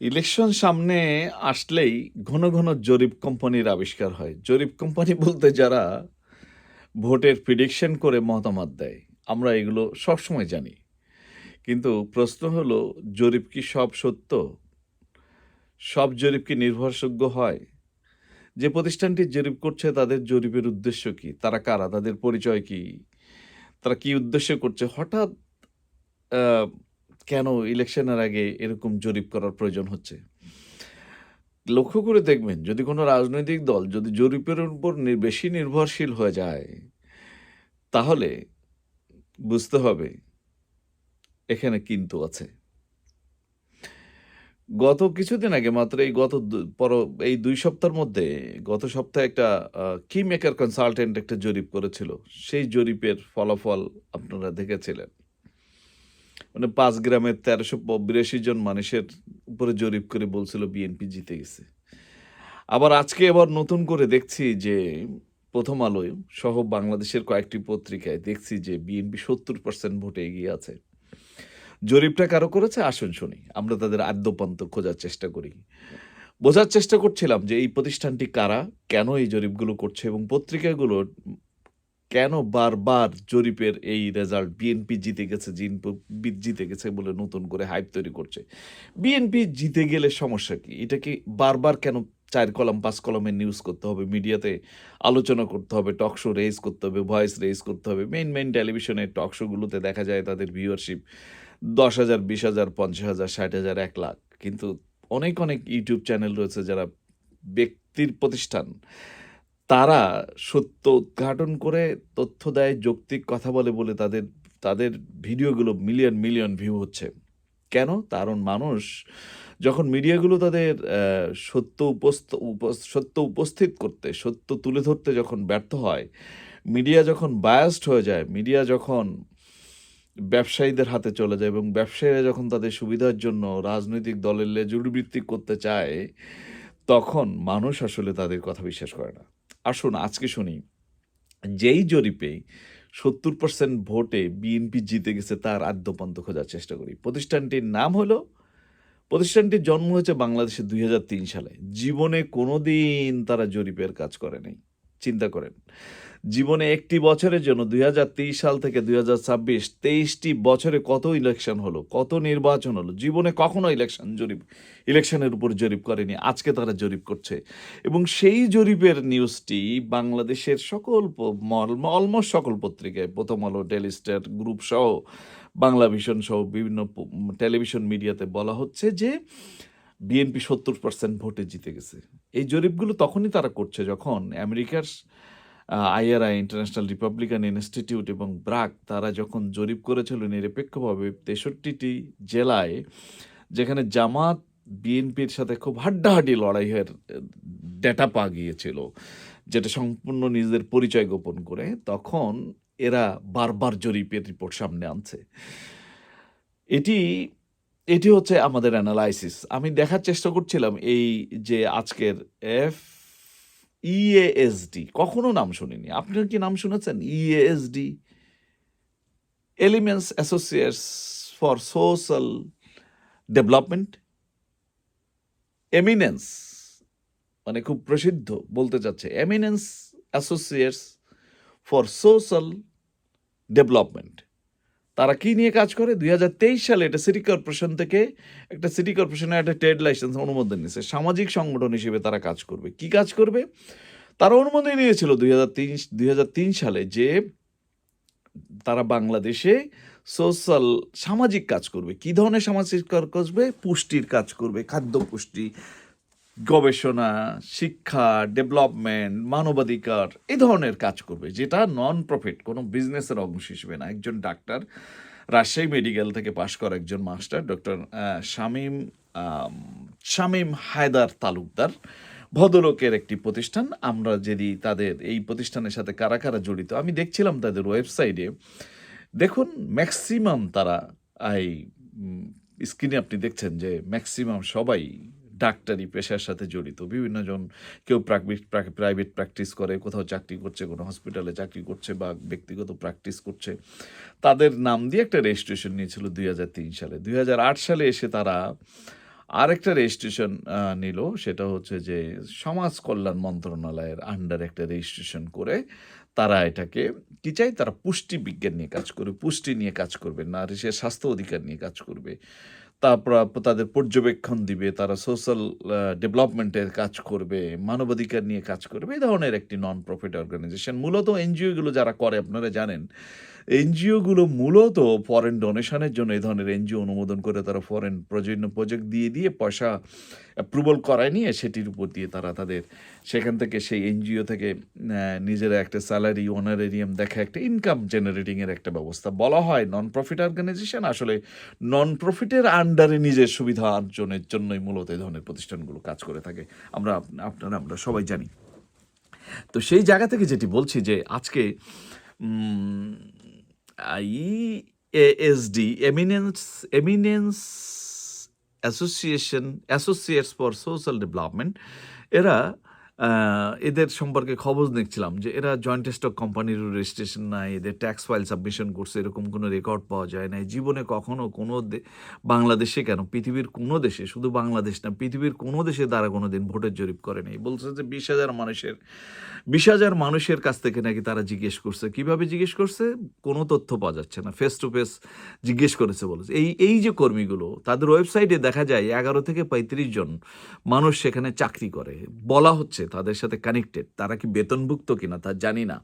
Election সামনে আসলেই ঘন ঘন জরিপ কোম্পানির আবিষ্কার হয়। জরিপ কোম্পানি বলতে যারা ভোটের প্রেডিকশন করে মতামত দেয়। আমরা এগুলো সবসময় জানি। কিন্তু প্রশ্ন হলো, জরিপ কি সব সত্য? সব জরিপ কি নির্ভরযোগ্য হয়? যে প্রতিষ্ঠানটি জরিপ করছে তাদের জরিপের উদ্দেশ্য কি? তারা কারা? তাদের পরিচয় কি? তারা কি উদ্দেশ্যে করছে? হঠাৎ আ কেন ইলেকশনের আগে এরকম জরিপ করার প্রয়োজন হচ্ছে? লক্ষ্য করে দেখবেন, যদি কোনো রাজনৈতিক দল যদি জরিপের উপর বেশি নির্ভরশীল হয়ে যায়, তাহলে বুঝতে হবে এখানে কিন্তু আছে। গত কিছুদিন আগে মাত্র এই ২ সপ্তাহের মধ্যে গত সপ্তাহে একটা কি মেকার কনসালটেন্ট একটা জরিপ করেছিল। সেই জরিপের ফলাফল আপনারা দেখেছিলেন। মানে ৫ গ্রামের ১৩৮২ জন মানুষের উপরে জরিপ করে বলছিল বিএনপি জিতে গেছে। আবার নতুন করে দেখছি যে 'প্রথম আলোয়' সহ বাংলাদেশের কয়েকটি পত্রিকায় দেখছি যে বিএনপি ৭০% ভোটে এগিয়ে আছে। জরিপটা কারো করেছে? আসুন শুনি। আমরা তাদের আদ্যোপান্ত খোঁজার চেষ্টা করি। বোঝার চেষ্টা করছিলাম যে এই প্রতিষ্ঠানটি কারা? কেন এই জরিপগুলো করছে? এবং পত্রিকাগুলো কেন বারবার জরিপের এই রেজাল্ট বিএনপি জিতে গেছে, জিতে গেছে বলে নতুন করে হাইপ তৈরি করছে। বিএনপি জিতে গেলে সমস্যা কি? এটা কি বারবার কেন ৪ কলাম ৫ কলামের নিউজ করতে হবে? মিডিয়াতে আলোচনা করতে হবে, টক শো রেইজ করতে হবে, ভয়েস রেইজ করতে হবে। মেইন টেলিভিশনের টক শো গুলোতে দেখা যায় তাদের ভিউয়ারশিপ ১০,০০০, ২০,০০০, ৫০,০০০, ৬০,০০০, ১,০০,০০০। কিন্তু অনেক ইউটিউব চ্যানেল রয়েছে যারা ব্যক্তির প্রতিষ্ঠান। তারা সত্য উদ্ঘাটন করে তথ্য দেয়, যৌক্তিক কথা বলে বলে তাদের ভিডিওগুলো মিলিয়ন ভিউ হচ্ছে। কেন? কারণ মানুষ যখন মিডিয়াগুলো তাদের সত্য উপস্থিত করতে, সত্য তুলে ধরতে যখন ব্যর্থ হয়, মিডিয়া যখন বায়াসড হয়ে যায়, মিডিয়া যখন ব্যবসায়ীদের হাতে চলে যায় এবং ব্যবসায়ীরা যখন তাদের সুবিধার জন্য রাজনৈতিক দলের লেজুড়বৃত্তি করতে চায়, তখন মানুষ আসলে তাদের কথা বিশ্বাস করে না। আসুন আজকে শুনি, যেই জরিপে ৭০% ভোটে বিএনপি জিতে গেছে তার আদ্যোপান্ত খোঁজার চেষ্টা করি। প্রতিষ্ঠানটির জন্ম হয়েছে বাংলাদেশে ২০০৩ সালে। জীবনে কোনোদিন তারা জরিপের কাজ করে নাই। চিন্তা করেন। জীবনে একটি বছরের জন্য ২০২৩ সাল থেকে ২০২৬, ২৩টি বছরে কত ইলেকশন হলো, কত নির্বাচন হলো। জীবনে কখনো ইলেকশনের উপর জরিপ করেনি। আজকে তারা জরিপ করছে। এবং সেই জরিপের নিউজটি বাংলাদেশের সকল অলমোস্ট সকল পত্রিকায় 'প্রথম আলো', ডেইলি স্টার গ্রুপ সহ, বাংলা ভিশন সহ বিভিন্ন টেলিভিশন মিডিয়াতে বলা হচ্ছে যে বিএনপি ৭০% ভোটে জিতে গেছে। এই জরিপগুলো তখনই তারা করছে যখন আমেরিকার IRI, ইন্টারন্যাশনাল রিপাবলিকান ইনস্টিটিউট এবং ব্রাক তারা যখন জরিপ করেছিল নিরপেক্ষভাবে ৬৩টি জেলায়, যেখানে জামাত বিএনপির সাথে খুব হাড্ডাহাড্ডি লড়াইয়ের ডেটা পাওয়া গিয়েছিল, যেটা সম্পূর্ণ নিজেদের পরিচয় গোপন করে, তখন এরা বারবার জরিপের রিপোর্ট সামনে আনছে। এটি এটি হচ্ছে আমাদের অ্যানালাইসিস। আমি দেখার চেষ্টা করছিলাম এই যে আজকের ইএএসডি, কখনো নাম শুনিনি। আপনারা কি নাম শুনেছেন? EASD, elements associates for social development, eminence, মানে খুব প্রসিদ্ধ বলতে চাচ্ছে, eminence associates for social development. তারা কি নিয়ে কাজ করে? ২০২৩ সালে এটা সিটি কর্পোরেশনের একটা ট্রেড লাইসেন্স অনুমোদন নিয়েছে। সামাজিক সংগঠন হিসেবে তারা কাজ করবে। কি কাজ করবে? তারা অনুমোদন নিয়েছিল ২০০৩ সালে যে তারা বাংলাদেশে সামাজিক কাজ করবে। কি ধরনের সামাজিক কাজ করবে? পুষ্টির কাজ করবে, খাদ্য পুষ্টি, গবেষণা, শিক্ষা, ডেভেলপমেন্ট, মানবাধিকার, এই ধরনের কাজ করবে, যেটা নন প্রফিট, কোনো বিজনেসের অংশ হিসেবে না। একজন ডাক্তার, রাজশাহী মেডিকেল থেকে পাশ করা একজন মাস্টার, ডক্টর শামীম হায়দার তালুকদার ভদ্রলোকের একটি প্রতিষ্ঠান। আমরা যদি তাদের এই প্রতিষ্ঠানের সাথে কারা জড়িত, আমি দেখছিলাম তাদের ওয়েবসাইটে। দেখুন, ম্যাক্সিমাম তারা এই স্ক্রিনে আপনি দেখছেন যে ম্যাক্সিমাম সবাই ডাক্তারি পেশার সাথে জড়িত। বিভিন্নজন, কেউ প্রাইভেট প্র্যাকটিস করে, কোথাও চাকরি করছে, কোনো হসপিটালে চাকরি করছে বা ব্যক্তিগত প্র্যাকটিস করছে। তাদের নাম দিয়ে একটা রেজিস্ট্রেশন নিয়েছিল ২০০৩ সালে। ২০০৮ সালে এসে তারা আরেকটা রেজিস্ট্রেশন নিল, সেটা হচ্ছে যে সমাজ কল্যাণ মন্ত্রণালয়ের আন্ডারে একটা রেজিস্ট্রেশন করে তারা এটাকে কি চাই, তারা পুষ্টি বিজ্ঞান নিয়ে কাজ করবে, পুষ্টি নিয়ে কাজ করবে, নারীদের স্বাস্থ্য অধিকার নিয়ে কাজ করবে। তারপর তাদের পর্যবেক্ষণ দিবে, তারা সোশ্যাল ডেভেলপমেন্টের কাজ করবে, মানবাধিকার নিয়ে কাজ করবে। এই ধরনের একটি নন প্রফিট অর্গানাইজেশন। মূলত এনজিওগুলো যারা করে আপনারা জানেন, এনজিওগুলো মূলত ফরেন ডোনেশনের জন্য এই ধরনের এনজিও অনুমোদন করে তারা ফরেন প্রজেক্ট দিয়ে পয়সা অ্যাপ্রুভাল করায় নিয়ে সেটির উপর দিয়ে তারা তাদের সেখান থেকে সেই এনজিও থেকে নিজেরা একটা স্যালারি অনারেরিয়াম দেখা একটা ইনকাম জেনারেটিংয়ের একটা ব্যবস্থা। বলা হয় নন প্রফিট অর্গানাইজেশন, আসলে নন প্রফিটের আন্ডারে নিজের সুবিধা অর্জনের জন্যই মূলত এই ধরনের প্রতিষ্ঠানগুলো কাজ করে থাকে। আমরা সবাই জানি। তো সেই জায়গা থেকে যেটি বলছি যে আজকে IASD eminence associates for social development, এরা এদের সম্পর্কে খবর দেখছিলাম যে এরা জয়েন্ট স্টক কোম্পানির রেজিস্ট্রেশন নাই, এদের ট্যাক্স ফাইল সাবমিশন করছে, এরকম কোনো রেকর্ড পাওয়া যায় না। জীবনে কখনো কোনো বাংলাদেশে কেন, পৃথিবীর কোনো দেশে, শুধু বাংলাদেশ না, পৃথিবীর কোনো দেশে তারা কোনো দিন ভোটের জরিপ করে নেই। বলছে যে 20,000 মানুষের কাছ থেকে নাকি তারা জিজ্ঞেস করছে। কিভাবে জিজ্ঞেস করছে কোনো তথ্য পাওয়া যাচ্ছে না, ফেস টু ফেস জিজ্ঞেস করেছে বলেছে। এই যে কর্মীগুলো, তাদের ওয়েবসাইটে দেখা যায় 11 থেকে 35 জন মানুষ সেখানে চাকরি করে, বলা হচ্ছে তাদের সাথে কানেক্টেড। তারা কি বেতনভুক্ত কিনা তা জানি না।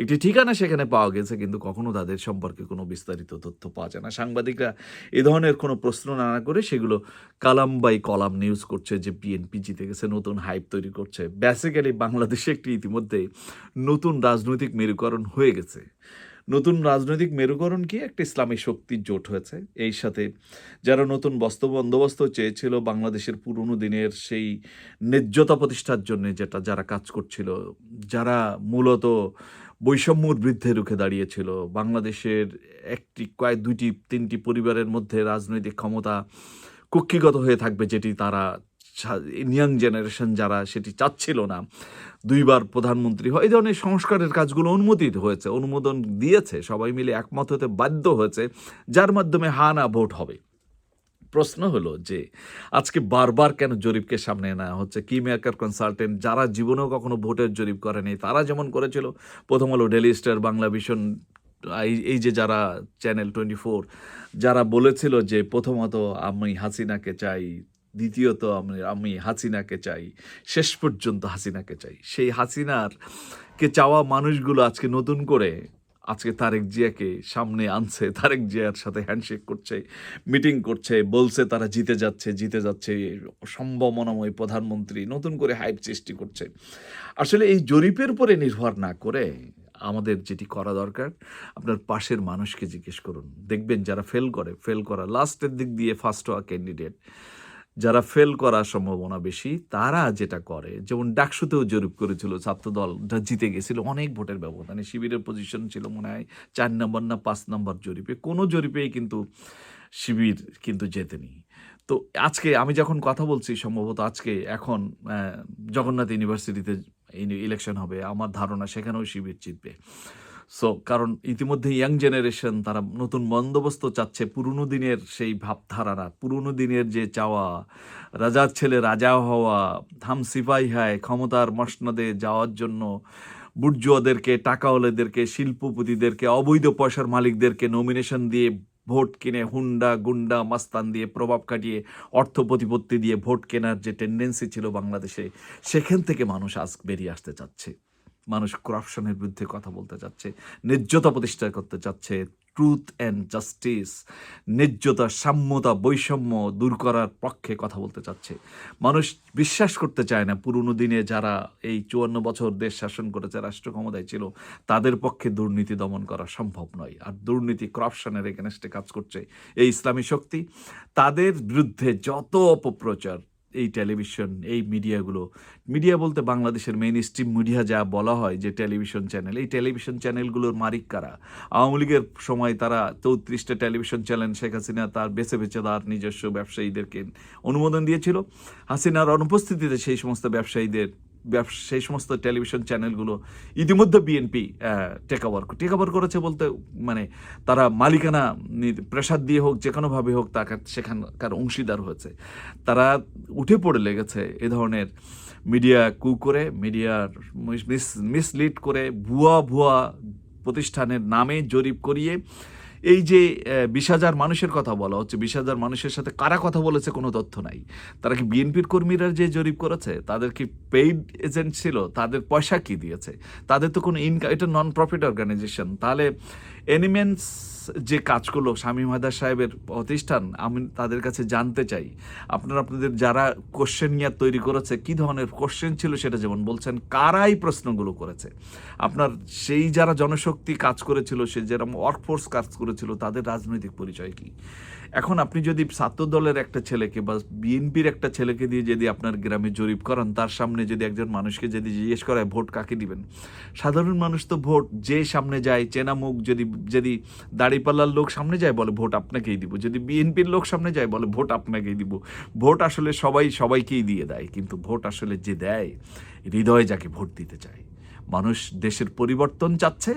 একটি ঠিকানা সেখানে পাওয়া গেছে, কিন্তু কখনো তাদের সম্পর্কে কোনো বিস্তারিত তথ্য পাওয়া যায় না। সাংবাদিকরা এ ধরনের কোনো প্রশ্ন না করে সেগুলো কালাম বাই কলাম নিউজ করছে যে বিএনপি জিতে গেছে, নতুন হাইপ তৈরি করছে। বেসিক্যালি বাংলাদেশে একটি ইতিমধ্যে নতুন রাজনৈতিক মেরুকরণ হয়ে গেছে। নতুন রাজনৈতিক মেরুকরণ কি, একটা ইসলামী শক্তির জোট হয়েছে। এই সাথে যারা নতুন বন্দোবস্ত চেয়েছিল, বাংলাদেশের পুরনো দিনের সেই ন্যায্যতা প্রতিষ্ঠার জন্য যারা কাজ করছিল, যারা মূলত বৈষম্যর বিরুদ্ধে রুখে দাঁড়িয়েছিল, বাংলাদেশের দুইটি তিনটি পরিবারের মধ্যে রাজনৈতিক ক্ষমতা কক্ষিগত হয়ে থাকবে, যেটি তারা ইয়াং জেনারেশন যারা সেটি চাচ্ছিল না, দুইবার প্রধানমন্ত্রী হয়, এই ধরনের সংস্কারের কাজগুলো অনুমোদন দিয়েছে, সবাই মিলে একমত হতে বাধ্য হয়েছে, যার মাধ্যমে হা না ভোট হবে। প্রশ্ন হলো যে আজকে বারবার কেন জরিপকে সামনে নেওয়া হচ্ছে? কি মেকার কনসালটেন্ট যারা জীবনেও কখনো ভোটের জরিপ করেনি, তারা যেমন করেছিল, প্রথম আলো, ডেইলি স্টার, বাংলা ভিশন, এই যে যারা চ্যানেল 24, যারা বলেছিল যে প্রথমত আমি হাসিনাকে চাই, দ্বিতীয়ত আমি হাসিনাকে চাই, শেষ পর্যন্ত হাসিনাকে চাই, সেই কে চাওয়া মানুষগুলো আজকে নতুন করে আজকে তারেক জিয়াকে সামনে আনছে, তারেক জিয়ার সাথে হ্যান্ডশেক করছে, মিটিং করছে, বলছে তারা জিতে যাচ্ছে সম্ভাবনাময় প্রধানমন্ত্রী, নতুন করে হাইপ সৃষ্টি করছে। আসলে এই জরিপের উপরে নির্ভর না করে আমাদের যেটি করা দরকার, আপনার পাশের মানুষকে জিজ্ঞেস করুন। দেখবেন যারা ফেল করা লাস্টের দিক দিয়ে ফার্স্ট হওয়া ক্যান্ডিডেট, যারা ফেল করার সম্ভাবনা বেশি, তারা যেটা করে, যেমন ডাকসুতেও জরিপ করেছিল, ছাত্রদলটা জিতে গেছিল অনেক ভোটের ব্যবধানে, শিবিরের পজিশন ছিল মনে হয় 4 নম্বর না 5 নম্বর জরিপে, কোনো জরিপেই কিন্তু শিবির কিন্তু জেতেনি। তো আজকে আমি যখন কথা বলছি, সম্ভবত এখন জগন্নাথ ইউনিভার্সিটিতে ইলেকশন হবে, আমার ধারণা সেখানেও শিবির জিতবে। কারণ ইতিমধ্যে ইয়াং জেনারেশন তারা নতুন বন্দোবস্ত চাচ্ছে, পুরনো দিনের সেই ভাবধারা, পুরনো দিনের যে চাওয়া, রাজার ছেলে রাজা হওয়া, হাম সিপাই হায়, ক্ষমতার মসনদে যাওয়ার জন্য বুর্জুয়াদেরকে, টাকাওয়ালাদেরকে, শিল্পপতিদেরকে, অবৈধ পয়সার মালিকদেরকে নমিনেশন দিয়ে ভোট কিনে, হুন্ডা গুন্ডা মাস্তান দিয়ে, প্রভাব খাটিয়ে, অর্থ প্রতিপত্তি দিয়ে ভোট কেনার যে টেন্ডেন্সি ছিল বাংলাদেশে, সেখান থেকে মানুষ আজ বেরিয়ে আসতে চাচ্ছে। মানুষ করাপশনের বিরুদ্ধে কথা বলতে চাচ্ছে, ন্যায্যতা প্রতিষ্ঠা করতে চাচ্ছে, ট্রুথ অ্যান্ড জাস্টিস, ন্যায্যতা, সাম্যতা, বৈষম্য দূর করার পক্ষে কথা বলতে চাচ্ছে। মানুষ বিশ্বাস করতে চায় না পুরনো দিনে যারা এই 54 বছর দেশ শাসন করেছে, রাষ্ট্র ক্ষমতায় ছিল, তাদের পক্ষে দুর্নীতি দমন করা সম্ভব নয়। আর দুর্নীতি, করাপশনের এগেনস্টে কাজ করছে এই ইসলামী শক্তি। তাদের বিরুদ্ধে যত অপপ্রচার, এই টেলিভিশন, এই মিডিয়া বলতে বাংলাদেশের মেইন স্ট্রিম মিডিয়া যা বলা হয় যে টেলিভিশন চ্যানেল, এই টেলিভিশন চ্যানেলগুলোর মালিক কারা? আওয়ামী লীগের সময় তারা 34টা টেলিভিশন চ্যানেল শেখ হাসিনা তার বেছে তার নিজস্ব ব্যবসায়ীদেরকে অনুমোদন দিয়েছিল। হাসিনার অনুপস্থিতিতে সেই সমস্ত ব্যবসায়ীদের সেই সমস্ত টেলিভিশন চ্যানেলগুলো ইতিমধ্যে বিএনপি টেক ওভার করেছে বলতে মানে তারা মালিকানা প্রেসার দিয়ে হোক যে কোনোভাবে হোক তাকে সেখানকার অংশীদার হয়েছে। তারা উঠে পড়ে লেগেছে এ ধরনের মিডিয়া করে, মিডিয়ার মিসলিড করে, ভুয়া প্রতিষ্ঠানের নামে জরিপ করিয়ে এই যে 20,000 মানুষের কথা বলা হচ্ছে, 20,000 মানুষের সাথে কারা কথা বলেছে কোনো তথ্য নাই। তারা কি বিএনপির কর্মীরা যে জরিপ করেছে তাদের কি পেইড এজেন্ট ছিল, তাদের পয়সা কি দিয়েছে, তাদের তো কোনো ইনকাম, এটা নন প্রফিট অর্গানাইজেশন। তাহলে এনিমেন্স যে কাজ করলো শামীম হায়দার সাহেবের প্রতিষ্ঠান, আমি তাদের কাছে জানতে চাই আপনাদের যারা কোশ্চেন নিয়ে তৈরি করেছে কী ধরনের কোশ্চেন ছিল, সেটা যেমন বলছেন কারাই প্রশ্নগুলো করেছে, আপনার সেই যারা জনশক্তি কাজ করেছিল, সে যেরকম ওয়ার্কফোর্স কাজ করেছিল, তাদের রাজনৈতিক পরিচয় কী। এখন আপনি যদি ছাত্র দলের একটা ছেলেকে বা বিএনপির একটা ছেলেকে দিয়ে যদি আপনার গ্রামে জরিপ করান, তার সামনে যদি একজন মানুষকে যদি জিজ্ঞেস করায় ভোট কাকে দিবেন, সাধারণ মানুষ তো ভোট যে সামনে যায় চেনা মুখ, যদি দাড়িপাল্লার লোক সামনে যায় বলে ভোট আপনাকেই দিব, যদি বিএনপির লোক সামনে যায় বলে ভোট আপনাকেই দিব। ভোট আসলে সবাইকেই দিয়ে দেয়, কিন্তু ভোট আসলে যে দেয় হৃদয়ে যাকে ভোট দিতে চায়। মানুষ দেশের পরিবর্তন চাচ্ছে,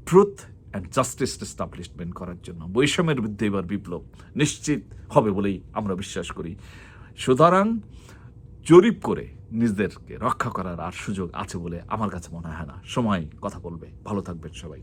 ট্রুথ অ্যান্ড জাস্টিস এস্টাবলিশমেন্ট করার জন্য। বৈষম্যের বিরুদ্ধে এবার বিপ্লব নিশ্চিত হবে বলেই আমরা বিশ্বাস করি। সুতরাং জরিপ করে নিজেদেরকে রক্ষা করার আর সুযোগ আছে বলে আমার কাছে মনে হয় না। সময় কথা বলবে। ভালো থাকবেন সবাই।